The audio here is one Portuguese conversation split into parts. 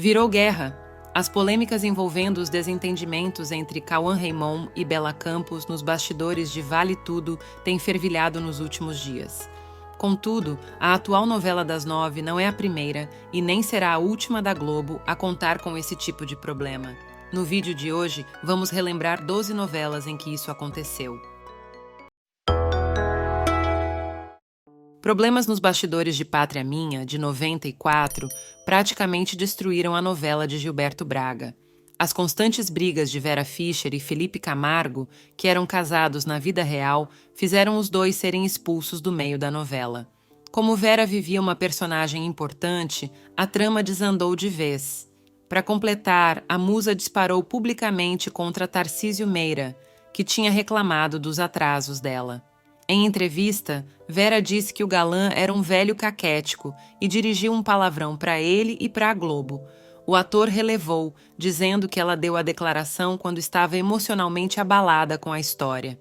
Virou guerra. As polêmicas envolvendo os desentendimentos entre Cauã Raymond e Bela Campos nos bastidores de Vale Tudo têm fervilhado nos últimos dias. Contudo, a atual novela das 9 não é a primeira e nem será a última da Globo a contar com esse tipo de problema. No vídeo de hoje, vamos relembrar 12 novelas em que isso aconteceu. Problemas nos bastidores de Pátria Minha, de 94, praticamente destruíram a novela de Gilberto Braga. As constantes brigas de Vera Fischer e Felipe Camargo, que eram casados na vida real, fizeram os dois serem expulsos do meio da novela. Como Vera vivia uma personagem importante, a trama desandou de vez. Para completar, a musa disparou publicamente contra Tarcísio Meira, que tinha reclamado dos atrasos dela. Em entrevista, Vera disse que o galã era um velho caquético e dirigiu um palavrão para ele e para a Globo. O ator relevou, dizendo que ela deu a declaração quando estava emocionalmente abalada com a história.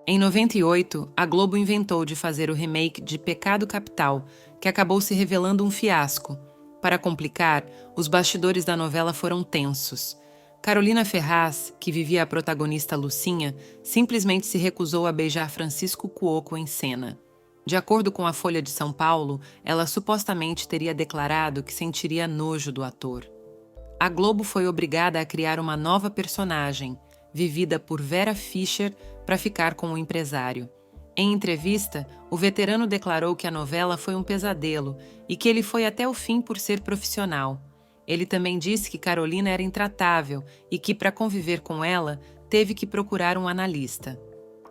Em 98, a Globo inventou de fazer o remake de Pecado Capital, que acabou se revelando um fiasco. Para complicar, os bastidores da novela foram tensos. Carolina Ferraz, que vivia a protagonista Lucinha, simplesmente se recusou a beijar Francisco Cuoco em cena. De acordo com a Folha de São Paulo, ela supostamente teria declarado que sentiria nojo do ator. A Globo foi obrigada a criar uma nova personagem, vivida por Vera Fischer, para ficar com o empresário. Em entrevista, o veterano declarou que a novela foi um pesadelo e que ele foi até o fim por ser profissional. Ele também disse que Carolina era intratável e que, para conviver com ela, teve que procurar um analista.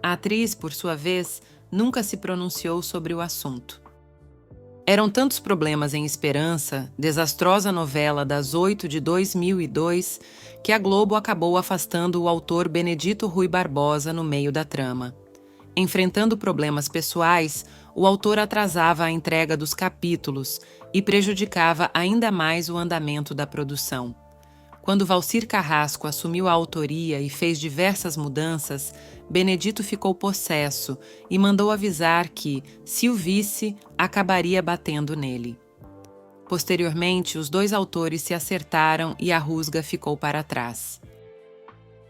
A atriz, por sua vez, nunca se pronunciou sobre o assunto. Eram tantos problemas em Esperança, desastrosa novela das 8 de 2002, que a Globo acabou afastando o autor Benedito Rui Barbosa no meio da trama. Enfrentando problemas pessoais, o autor atrasava a entrega dos capítulos e prejudicava ainda mais o andamento da produção. Quando Valcir Carrasco assumiu a autoria e fez diversas mudanças, Benedito ficou possesso e mandou avisar que, se o visse, acabaria batendo nele. Posteriormente, os dois autores se acertaram e a rusga ficou para trás.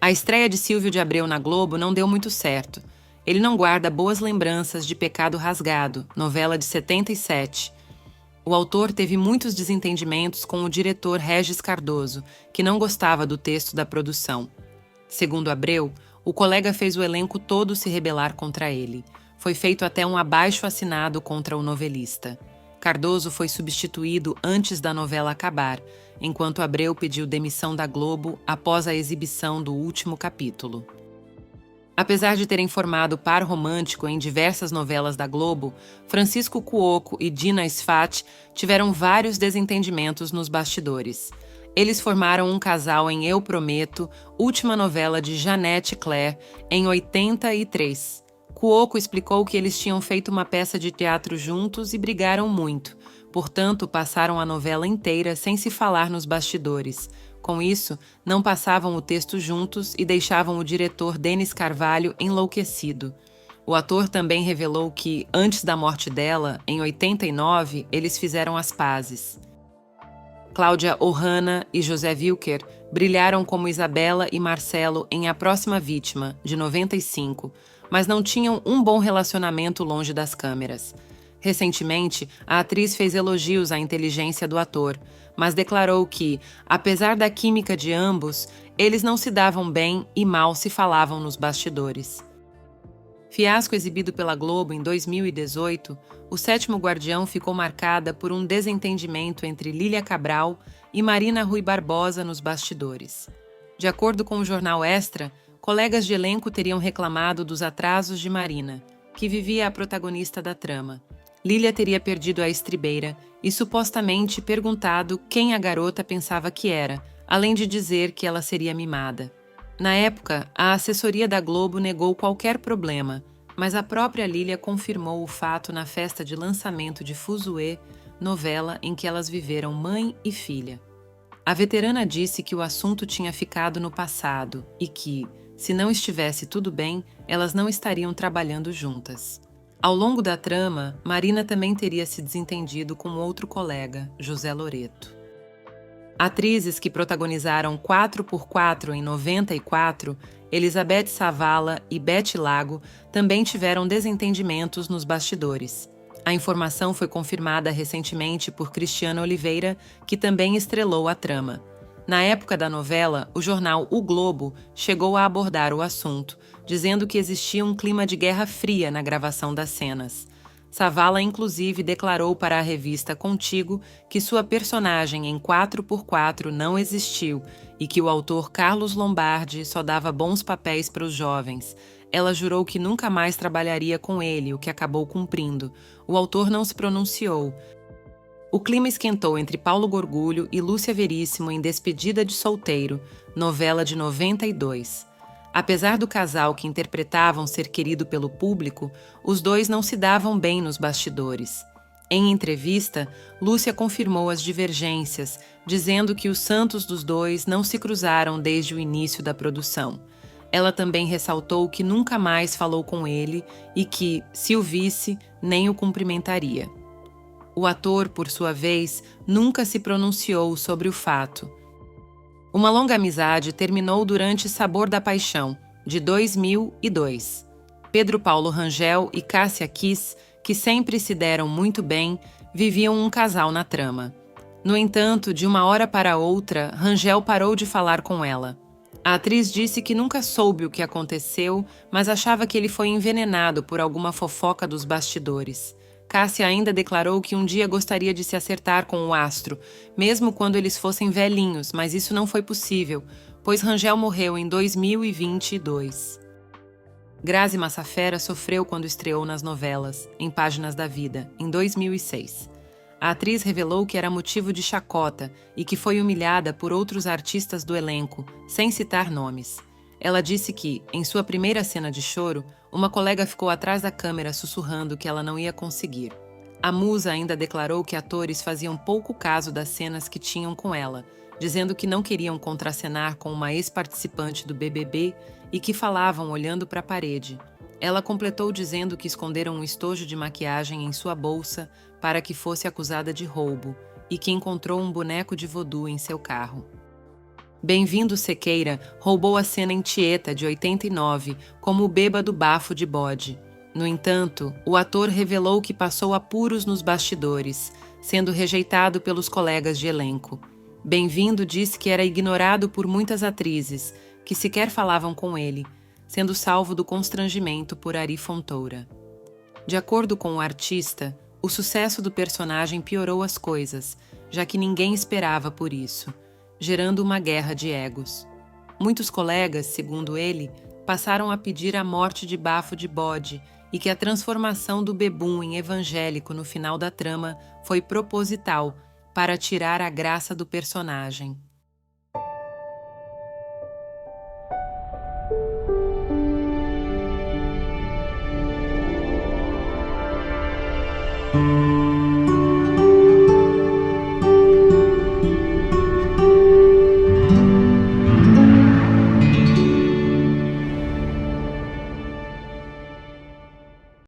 A estreia de Silvio de Abreu na Globo não deu muito certo. Ele não guarda boas lembranças de Pecado Rasgado, novela de 77. O autor teve muitos desentendimentos com o diretor Regis Cardoso, que não gostava do texto da produção. Segundo Abreu, o colega fez o elenco todo se rebelar contra ele. Foi feito até um abaixo-assinado contra o novelista. Cardoso foi substituído antes da novela acabar, enquanto Abreu pediu demissão da Globo após a exibição do último capítulo. Apesar de terem formado par romântico em diversas novelas da Globo, Francisco Cuoco e Dina Sfat tiveram vários desentendimentos nos bastidores. Eles formaram um casal em Eu Prometo, última novela de Janete Claire, em 83. Cuoco explicou que eles tinham feito uma peça de teatro juntos e brigaram muito, portanto passaram a novela inteira sem se falar nos bastidores. Com isso, não passavam o texto juntos e deixavam o diretor Denis Carvalho enlouquecido. O ator também revelou que, antes da morte dela, em 89, eles fizeram as pazes. Cláudia Ohana e José Wilker brilharam como Isabela e Marcelo em A Próxima Vítima, de 95, mas não tinham um bom relacionamento longe das câmeras. Recentemente, a atriz fez elogios à inteligência do ator, mas declarou que, apesar da química de ambos, eles não se davam bem e mal se falavam nos bastidores. Fiasco exibido pela Globo em 2018, O Sétimo Guardião ficou marcada por um desentendimento entre Lília Cabral e Marina Rui Barbosa nos bastidores. De acordo com o jornal Extra, colegas de elenco teriam reclamado dos atrasos de Marina, que vivia a protagonista da trama. Lília teria perdido a estribeira e supostamente perguntado quem a garota pensava que era, além de dizer que ela seria mimada. Na época, a assessoria da Globo negou qualquer problema, mas a própria Lília confirmou o fato na festa de lançamento de Fuzue, novela em que elas viveram mãe e filha. A veterana disse que o assunto tinha ficado no passado e que, se não estivesse tudo bem, elas não estariam trabalhando juntas. Ao longo da trama, Marina também teria se desentendido com outro colega, José Loreto. Atrizes que protagonizaram 4x4 em 94, Elizabeth Savala e Betty Lago, também tiveram desentendimentos nos bastidores. A informação foi confirmada recentemente por Cristiana Oliveira, que também estrelou a trama. Na época da novela, o jornal O Globo chegou a abordar o assunto, dizendo que existia um clima de Guerra Fria na gravação das cenas. Savala, inclusive, declarou para a revista Contigo que sua personagem em 4x4 não existiu e que o autor Carlos Lombardi só dava bons papéis para os jovens. Ela jurou que nunca mais trabalharia com ele, o que acabou cumprindo. O autor não se pronunciou. O clima esquentou entre Paulo Gorgulho e Lúcia Veríssimo em Despedida de Solteiro, novela de 92. Apesar do casal que interpretavam ser querido pelo público, os dois não se davam bem nos bastidores. Em entrevista, Lúcia confirmou as divergências, dizendo que os santos dos dois não se cruzaram desde o início da produção. Ela também ressaltou que nunca mais falou com ele e que, se o visse, nem o cumprimentaria. O ator, por sua vez, nunca se pronunciou sobre o fato. Uma longa amizade terminou durante Sabor da Paixão, de 2002. Pedro Paulo Rangel e Cássia Kiss, que sempre se deram muito bem, viviam um casal na trama. No entanto, de uma hora para outra, Rangel parou de falar com ela. A atriz disse que nunca soube o que aconteceu, mas achava que ele foi envenenado por alguma fofoca dos bastidores. Cássia ainda declarou que um dia gostaria de se acertar com o astro, mesmo quando eles fossem velhinhos, mas isso não foi possível, pois Rangel morreu em 2022. Grazi Massafera sofreu quando estreou nas novelas, em Páginas da Vida, em 2006. A atriz revelou que era motivo de chacota e que foi humilhada por outros artistas do elenco, sem citar nomes. Ela disse que, em sua primeira cena de choro, uma colega ficou atrás da câmera sussurrando que ela não ia conseguir. A musa ainda declarou que atores faziam pouco caso das cenas que tinham com ela, dizendo que não queriam contracenar com uma ex-participante do BBB e que falavam olhando para a parede. Ela completou dizendo que esconderam um estojo de maquiagem em sua bolsa para que fosse acusada de roubo e que encontrou um boneco de voodoo em seu carro. Bem-vindo Sequeira roubou a cena em Tieta, de 89, como o bêbado bafo de bode. No entanto, o ator revelou que passou apuros nos bastidores, sendo rejeitado pelos colegas de elenco. Bem-vindo disse que era ignorado por muitas atrizes, que sequer falavam com ele, sendo salvo do constrangimento por Ari Fontoura. De acordo com o artista, o sucesso do personagem piorou as coisas, já que ninguém esperava por isso, gerando uma guerra de egos. Muitos colegas, segundo ele, passaram a pedir a morte de Bafo de Bode e que a transformação do bebum em evangélico no final da trama foi proposital para tirar a graça do personagem.